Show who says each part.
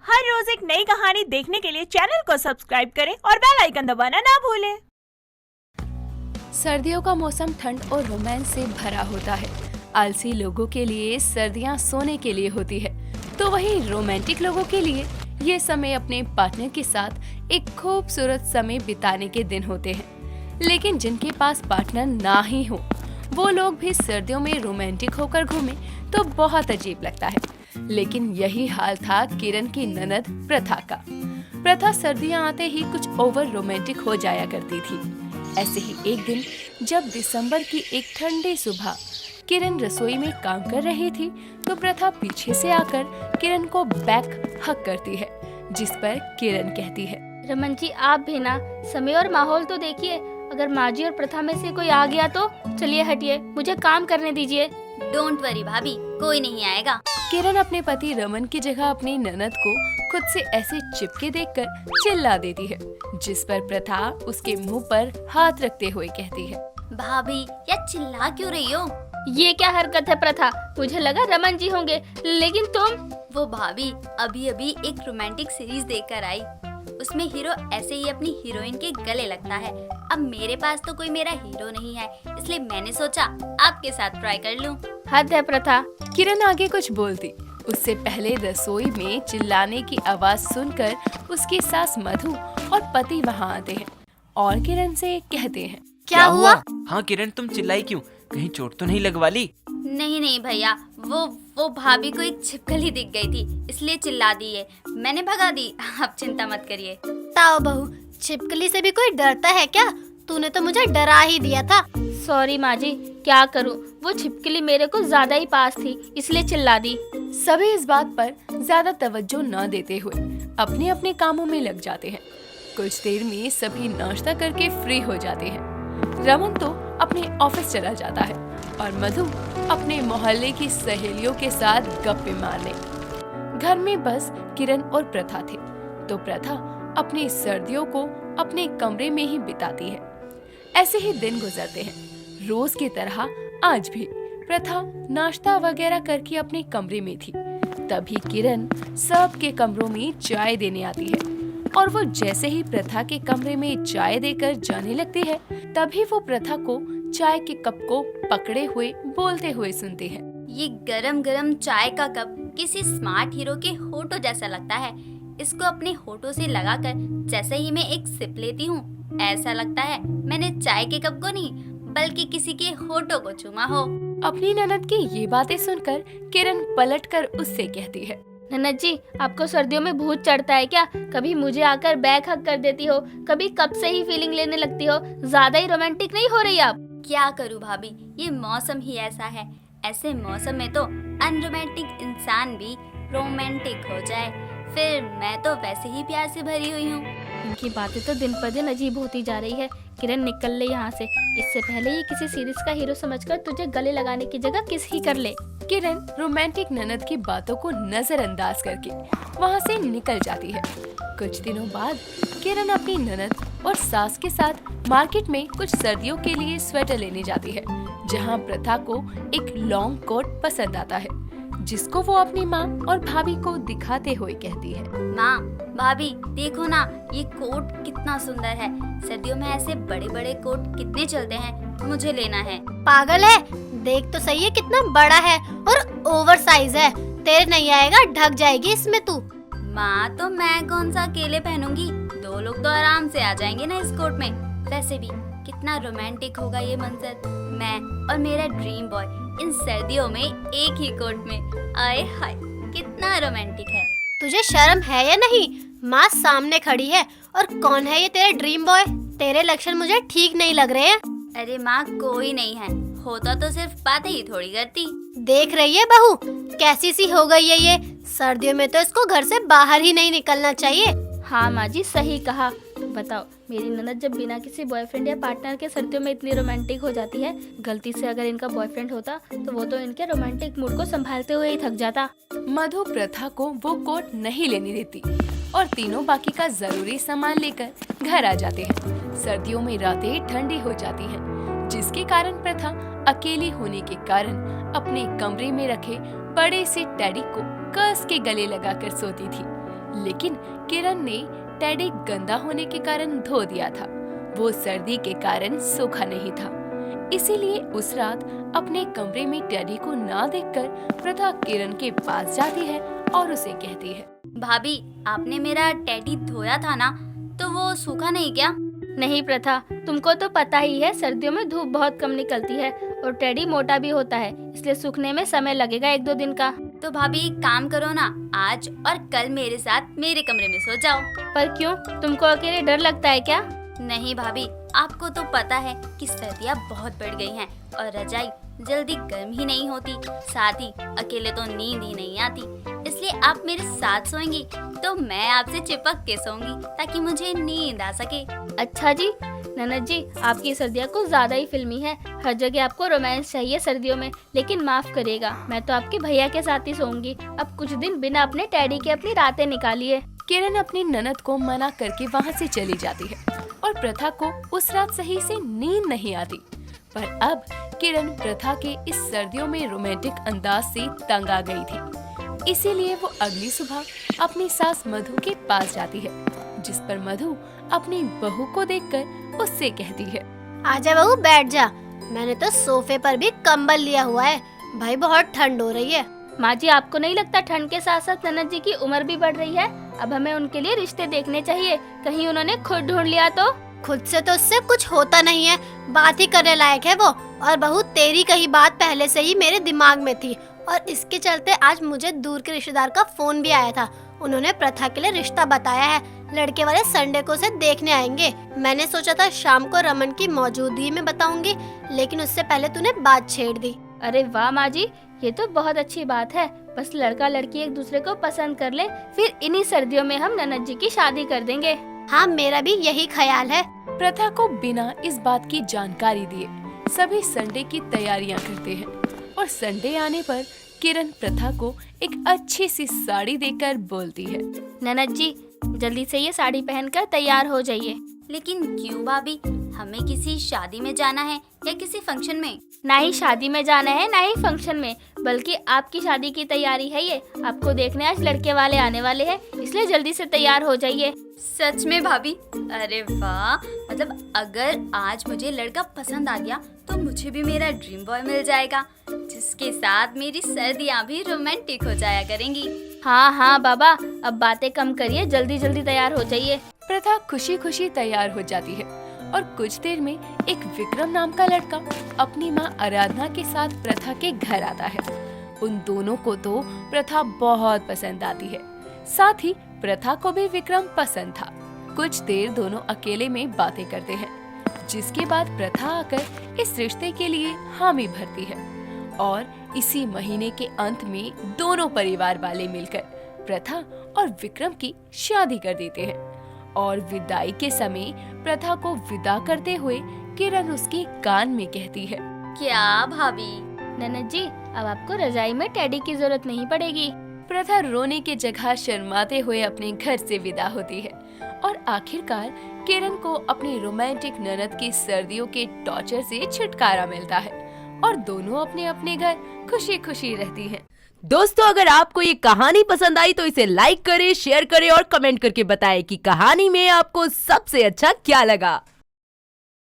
Speaker 1: हर रोज एक नई कहानी देखने के लिए चैनल को सब्सक्राइब करें और बेल आइकन दबाना ना भूलें।
Speaker 2: सर्दियों का मौसम ठंड और रोमांस से भरा होता है। आलसी लोगों के लिए सर्दियां सोने के लिए होती है, तो वहीं रोमांटिक लोगों के लिए ये समय अपने पार्टनर के साथ एक खूबसूरत समय बिताने के दिन होते हैं। लेकिन जिनके पास पार्टनर ना ही हो, वो लोग भी सर्दियों में रोमांटिक होकर घूमें तो बहुत अजीब लगता है। लेकिन यही हाल था किरण की ननद प्रथा का। प्रथा सर्दियां आते ही कुछ ओवर रोमांटिक हो जाया करती थी। ऐसे ही एक दिन जब दिसंबर की एक ठंडी सुबह किरण रसोई में काम कर रही थी, तो प्रथा पीछे से आकर किरण को बैक हक करती है, जिस पर किरण कहती है,
Speaker 3: रमन जी आप भी ना समय और माहौल तो देखिए, अगर माजी और प्रथा में से कोई आ गया तो चलिए हटिए, मुझे काम करने दीजिए।
Speaker 4: डोंट वरी भाभी, कोई नहीं आएगा।
Speaker 2: किरण अपने पति रमन की जगह अपनी ननद को खुद से ऐसे चिपके देखकर चिल्ला देती है, जिस पर प्रथा उसके मुंह पर हाथ रखते हुए कहती है,
Speaker 4: भाभी या चिल्ला क्यों रही हो?
Speaker 3: ये क्या हरकत है प्रथा, मुझे लगा रमन जी होंगे, लेकिन तुम।
Speaker 4: वो भाभी अभी अभी एक रोमांटिक सीरीज देखकर आई, उसमें हीरो ऐसे ही अपनी हीरोइन के गले लगता है। अब मेरे पास तो कोई मेरा हीरो नहीं है, इसलिए मैंने सोचा आपके साथ ट्राई कर लूं।
Speaker 3: हद है प्रथा।
Speaker 2: किरण आगे कुछ बोलती, उससे पहले रसोई में चिल्लाने की आवाज सुनकर उसकी सास मधु और पति वहां आते हैं और किरण से कहते हैं,
Speaker 4: क्या हुआ?
Speaker 5: हाँ किरण, तुम चिल्लाई क्यों? कहीं चोट तो नहीं लगवा ली?
Speaker 4: नहीं भैया, वो भाभी को एक छिपकली दिख गई थी, इसलिए चिल्ला दी है। मैंने भगा दी, आप चिंता मत करिए।
Speaker 6: ताओ बहू, छिपकली से भी कोई डरता है क्या? तूने तो मुझे डरा ही दिया था।
Speaker 3: सॉरी माँ जी, क्या करूँ, वो छिपकली मेरे को ज्यादा ही पास थी, इसलिए चिल्ला दी।
Speaker 2: सभी इस बात पर ज्यादा तवज्जो न देते हुए अपने अपने कामों में लग जाते हैं। कुछ देर में सभी नाश्ता करके फ्री हो जाते हैं। रमन तो अपने ऑफिस चला जाता है और मधु अपने मोहल्ले की सहेलियों के साथ गप्पे मारने। घर में बस किरण और प्रथा थे, तो प्रथा अपनी सर्दियों को अपने कमरे में ही बिताती है। ऐसे ही दिन गुजरते हैं। रोज की तरह आज भी प्रथा नाश्ता वगैरह करके अपने कमरे में थी। तभी किरण सबके कमरों में चाय देने आती है और वो जैसे ही प्रथा के कमरे में चाय देकर जाने लगती है, तभी वो प्रथा को चाय के कप को पकड़े हुए बोलते हुए सुनती है,
Speaker 4: ये गरम गरम चाय का कप किसी स्मार्ट हीरो के होठों जैसा लगता है। इसको अपने होठों से लगाकर जैसे ही मैं एक सिप लेती हूँ, ऐसा लगता है मैंने चाय के कप को नहीं बल्कि किसी के होठों को चूमा हो।
Speaker 2: अपनी ननद की ये बातें सुनकर किरण पलटकर उससे कहती है,
Speaker 3: ननद जी आपको सर्दियों में भूत चढ़ता है क्या? कभी मुझे आकर बैक हक कर देती हो, कभी कब से ही फीलिंग लेने लगती हो, ज्यादा ही रोमांटिक नहीं हो रही आप?
Speaker 4: क्या करूँ भाभी, ये मौसम ही ऐसा है। ऐसे मौसम में तो अनरोमांटिक इंसान भी रोमांटिक हो जाए। फिर मैं तो वैसे ही प्यार से भरी हुई हूँ।
Speaker 3: इनकी बातें तो दिन पर दिन अजीब होती जा रही है। किरण निकल ले यहाँ से, इससे पहले ये किसी सीरीज का हीरो समझकर तुझे गले लगाने की जगह किस ही कर ले।
Speaker 2: किरण रोमांटिक ननद की बातों को नजरअंदाज करके वहाँ से निकल जाती है। कुछ दिनों बाद किरण अपनी ननद और सास के साथ मार्केट में कुछ सर्दियों के लिए स्वेटर लेने जाती है, जहाँ प्रथा को एक लॉन्ग कोट पसंद आता है, जिसको वो अपनी माँ और भाभी को दिखाते हुए कहती है,
Speaker 4: माँ भाभी देखो ना, ये कोट कितना सुंदर है। सर्दियों में ऐसे बड़े बड़े कोट कितने चलते हैं, मुझे लेना है।
Speaker 6: पागल है, देख तो सही है कितना बड़ा है और ओवर साइज है। तेरे नहीं आएगा, ढक जाएगी इसमें तू।
Speaker 4: माँ तो मैं कौन सा अकेले पहनूंगी, 2 लोग तो आराम से आ जाएंगे ना इस कोट में। वैसे भी कितना रोमांटिक होगा ये मंजर, मैं और मेरा ड्रीम बॉय इन सर्दियों में एक ही कोट में। आए हाय, कितना रोमांटिक है।
Speaker 6: तुझे शर्म है या नहीं? माँ सामने खड़ी है और कौन है ये तेरा ड्रीम बॉय? तेरे लक्षण मुझे ठीक नहीं लग रहे हैं।
Speaker 4: अरे माँ कोई नहीं है, होता तो सिर्फ बातें ही थोड़ी करती।
Speaker 6: देख रही है बहू, कैसी सी हो गई है ये। सर्दियों में तो इसको घर से बाहर ही नहीं निकलना चाहिए।
Speaker 3: हाँ माँ जी सही कहा। बताओ, मेरी ननद जब बिना किसी बॉयफ्रेंड या पार्टनर के सर्दियों में इतनी रोमांटिक हो जाती है, गलती से अगर इनका बॉयफ्रेंड होता तो वो तो इनके रोमांटिक मूड को संभालते हुए ही थक जाता।
Speaker 2: मधु प्रथा को वो कोट नहीं लेने देती और तीनों बाकी का जरूरी सामान लेकर घर आ जाते हैं। सर्दियों में रातें ठंडी हो जाती हैं, जिसके कारण प्रथा अकेली होने के कारण अपने कमरे में रखे बड़े से टेडी को कस के गले लगाकर सोती थी। लेकिन किरण ने टेडी गंदा होने के कारण धो दिया था। वो सर्दी के कारण सूखा नहीं था, इसीलिए उस रात अपने कमरे में टेडी को ना देखकर प्रथा किरण के पास जाती है और उसे कहती है,
Speaker 4: भाभी आपने मेरा टेडी धोया था ना, तो वो सूखा नहीं क्या?
Speaker 3: नहीं प्रथा, तुमको तो पता ही है सर्दियों में धूप बहुत कम निकलती है और टेडी मोटा भी होता है, इसलिए सूखने में समय लगेगा 1-2 दिन का।
Speaker 4: तो भाभी एक काम करो ना, आज और कल मेरे साथ मेरे कमरे में सो जाओ।
Speaker 3: पर क्यों, तुमको अकेले डर लगता है क्या?
Speaker 4: नहीं भाभी, आपको तो पता है कि सर्दियाँ बहुत बढ़ गई हैं और रजाई जल्दी गर्म ही नहीं होती, साथ ही अकेले तो नींद ही नहीं आती, इसलिए आप मेरे साथ सोएंगी तो मैं आपसे चिपक के सोऊंगी ताकि मुझे नींद आ सके।
Speaker 3: अच्छा जी, ननद जी आपकी सर्दियाँ कुछ ज्यादा ही फिल्मी है। हर जगह आपको रोमांस चाहिए सर्दियों में, लेकिन माफ करिएगा, मैं तो आपके भैया के साथ ही सोऊंगी। अब कुछ दिन बिना अपने टेडी के अपनी रातें निकालिए।
Speaker 2: किरण अपनी ननद को मना करके वहाँ से चली जाती है और प्रथा को उस रात सही से नींद नहीं आती। पर अब किरण प्रथा के इस सर्दियों में रोमांटिक अंदाज से तंग आ गई थी, इसीलिए वो अगली सुबह अपनी सास मधु के पास जाती है, जिस पर मधु अपनी बहू को देखकर उससे कहती है,
Speaker 6: आजा बहू बैठ जा, मैंने तो सोफे पर भी कंबल लिया हुआ है, भाई बहुत ठंड हो रही है।
Speaker 3: माँ जी, आपको नहीं लगता ठंड के साथ साथ ननद जी की उम्र भी बढ़ रही है? अब हमें उनके लिए रिश्ते देखने चाहिए, कहीं उन्होंने खुद ढूंढ लिया तो?
Speaker 6: खुद से तो उससे कुछ होता नहीं है, बात ही करने लायक है वो। और बहू तेरी कही बात पहले से ही मेरे दिमाग में थी और इसके चलते आज मुझे दूर के रिश्तेदार का फोन भी आया था। उन्होंने प्रथा के लिए रिश्ता बताया है, लड़के वाले संडे को उसे देखने आएंगे। मैंने सोचा था शाम को रमन की मौजूदगी में बताऊंगी, लेकिन उससे पहले तूने बात छेड़ दी।
Speaker 3: अरे वाह माँ जी, ये तो बहुत अच्छी बात है। बस लड़का लड़की एक दूसरे को पसंद कर ले, फिर इन्हीं सर्दियों में हम ननद जी की शादी कर देंगे।
Speaker 6: हाँ, मेरा भी यही ख्याल है।
Speaker 2: प्रथा को बिना इस बात की जानकारी दिए सभी संडे की तैयारियां करते हैं और संडे आने पर किरण प्रथा को एक अच्छी सी साड़ी देकर बोलती है,
Speaker 3: ननद जी जल्दी से ये साड़ी पहनकर तैयार हो जाइए।
Speaker 4: लेकिन क्यों भाभी, हमें किसी शादी में जाना है या किसी फंक्शन में?
Speaker 3: ना ही शादी में जाना है ना ही फंक्शन में, बल्कि आपकी शादी की तैयारी है ये। आपको देखने आज लड़के वाले आने वाले हैं, इसलिए जल्दी से तैयार हो जाइए।
Speaker 4: सच में भाभी? अरे वाह, मतलब अगर आज मुझे लड़का पसंद आ गया तो मुझे भी मेरा ड्रीम बॉय मिल जाएगा, जिसके साथ मेरी सर्दियाँ भी रोमांटिक हो जाया करेंगी।
Speaker 3: हाँ हाँ बाबा, अब बातें कम करिए, जल्दी जल्दी तैयार हो जाइए।
Speaker 2: प्रथा खुशी खुशी तैयार हो जाती है और कुछ देर में एक विक्रम नाम का लड़का अपनी माँ आराधना के साथ प्रथा के घर आता है। उन दोनों को तो प्रथा बहुत पसंद आती है, साथ ही प्रथा को भी विक्रम पसंद था। कुछ देर दोनों अकेले में बातें करते हैं, जिसके बाद प्रथा आकर इस रिश्ते के लिए हामी भरती है और इसी महीने के अंत में दोनों परिवार वाले मिलकर प्रथा और विक्रम की शादी कर देते हैं। और विदाई के समय प्रथा को विदा करते हुए किरण उसके कान में कहती है,
Speaker 4: क्या भाभी?
Speaker 3: ननद जी, अब आपको रजाई में टेडी की जरूरत नहीं पड़ेगी।
Speaker 2: प्रथा रोने के जगह शर्माते हुए अपने घर से विदा होती है और आखिरकार किरण को अपनी रोमांटिक ननद की सर्दियों के टॉर्चर से छुटकारा मिलता है और दोनों अपने अपने घर खुशी खुशी रहती हैं।
Speaker 7: दोस्तों, अगर आपको ये कहानी पसंद आई तो इसे लाइक करें, शेयर करें और कमेंट करके बताएं कि कहानी में आपको सबसे अच्छा क्या लगा।